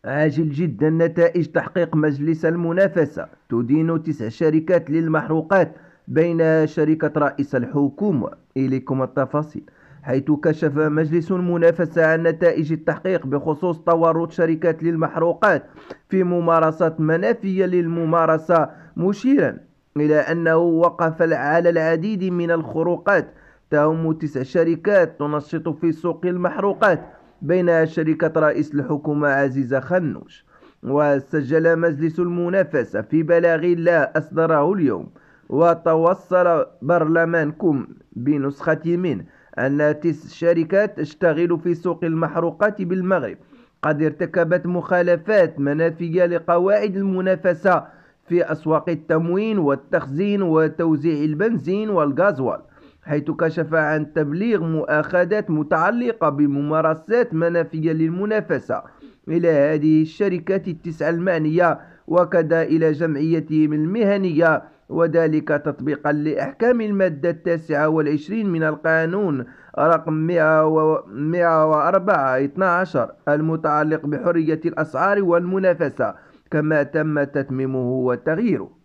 عاجل جدا. نتائج تحقيق مجلس المنافسة تدين 9 شركات للمحروقات بين شركة رئيس الحكومة. إليكم التفاصيل. حيث كشف مجلس المنافسة عن نتائج التحقيق بخصوص تورط شركات للمحروقات في ممارسات منافية للممارسة، مشيرا إلى أنه وقف على العديد من الخروقات تهم 9 شركات تنشط في سوق المحروقات، بينها شركة رئيس الحكومة عزيزة خنوش. وسجل مجلس المنافسة في بلاغ لا أصدره اليوم، وتوصل برلمانكم بنسخة منه أن 9 شركات تشتغل في سوق المحروقات بالمغرب قد ارتكبت مخالفات منافية لقواعد المنافسة في أسواق التموين والتخزين وتوزيع البنزين والغازوال، حيث كشف عن تبليغ مؤاخذات متعلقة بممارسات منافية للمنافسة إلى هذه الشركات ال9 المعنية، وكذا إلى جمعيتهم المهنية، وذلك تطبيقا لأحكام المادة 29 من القانون رقم 104/12 المتعلق بحرية الأسعار والمنافسة، كما تم تتميمه وتغييره.